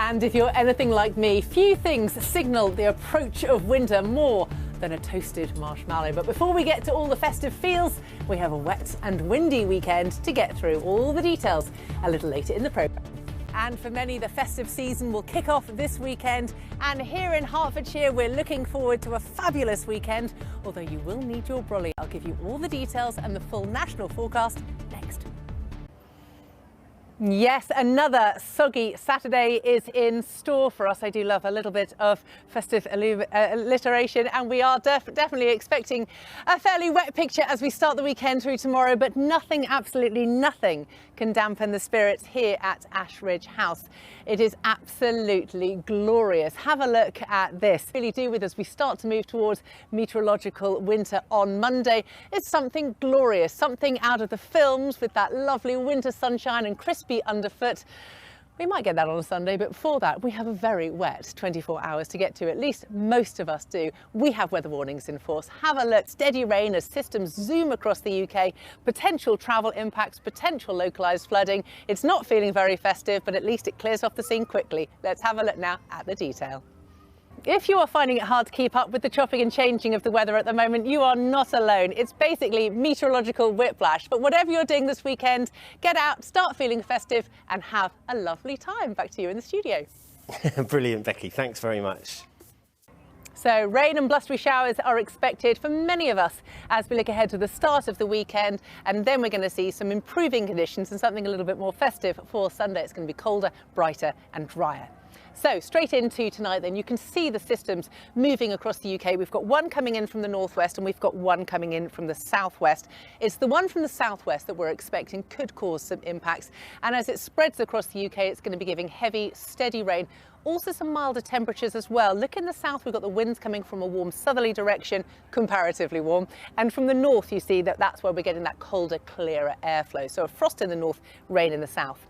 And if you're anything like me, few things signal the approach of winter more than a toasted marshmallow. But before we get to all the festive feels, we have a wet and windy weekend to get through. All the details a little later in the programme. And for many, the festive season will kick off this weekend. And here in Hertfordshire, we're looking forward to a fabulous weekend, although you will need your brolly. I'll give you all the details and the full national forecast next. Yes, another soggy Saturday is in store for us. I do love a little bit of festive alliteration, and we are definitely expecting a fairly wet picture as we start the weekend through tomorrow, but nothing, absolutely nothing, can dampen the spirits here at Ashridge House. It is absolutely glorious. Have a look at this. Really do with us. We start to move towards meteorological winter on Monday. It's something glorious, something out of the films with that lovely winter sunshine and crispy underfoot. We might get that on a Sunday, but before that, we have a very wet 24 hours to get to. At least most of us do. We have weather warnings in force. Have a look. Steady rain as systems zoom across the UK. Potential travel impacts, potential localised flooding. It's not feeling very festive, but at least it clears off the scene quickly. Let's have a look now at the detail. If you are finding it hard to keep up with the chopping and changing of the weather at the moment, you are not alone. It's basically meteorological whiplash. But whatever you're doing this weekend, get out, start feeling festive and have a lovely time. Back to you in the studio. Brilliant, Becky. Thanks very much. So rain and blustery showers are expected for many of us as we look ahead to the start of the weekend, and then we're going to see some improving conditions and something a little bit more festive for Sunday. It's going to be colder, brighter and drier. So straight into tonight then, you can see the systems moving across the UK. We've got one coming in from the northwest and we've got one coming in from the southwest. It's the one from the southwest that we're expecting could cause some impacts. And as it spreads across the UK, it's going to be giving heavy, steady rain. Also some milder temperatures as well. Look in the south, we've got the winds coming from a warm southerly direction, comparatively warm. And from the north, you see that that's where we're getting that colder, clearer airflow. So a frost in the north, rain in the south.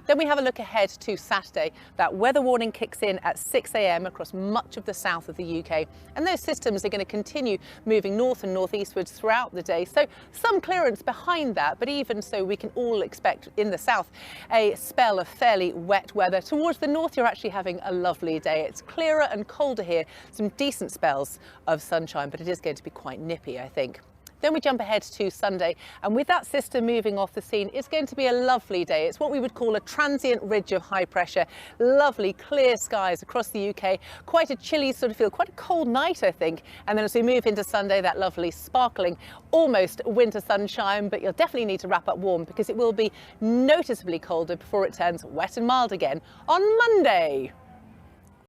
Then we have a look ahead to Saturday. That weather warning kicks in at 6 a.m. across much of the south of the UK. And those systems are going to continue moving north and northeastwards throughout the day. So some clearance behind that, but even so, we can all expect in the south a spell of fairly wet weather. Towards the north, you're actually having a lovely day. It's clearer and colder here. Some decent spells of sunshine, but it is going to be quite nippy, I think. Then we jump ahead to Sunday, and with that system moving off the scene, it's going to be a lovely day. It's what we would call a transient ridge of high pressure. Lovely clear skies across the UK. Quite a chilly sort of feel, quite a cold night, I think. And then as we move into Sunday, that lovely sparkling, almost winter sunshine, but you'll definitely need to wrap up warm because it will be noticeably colder before it turns wet and mild again on Monday.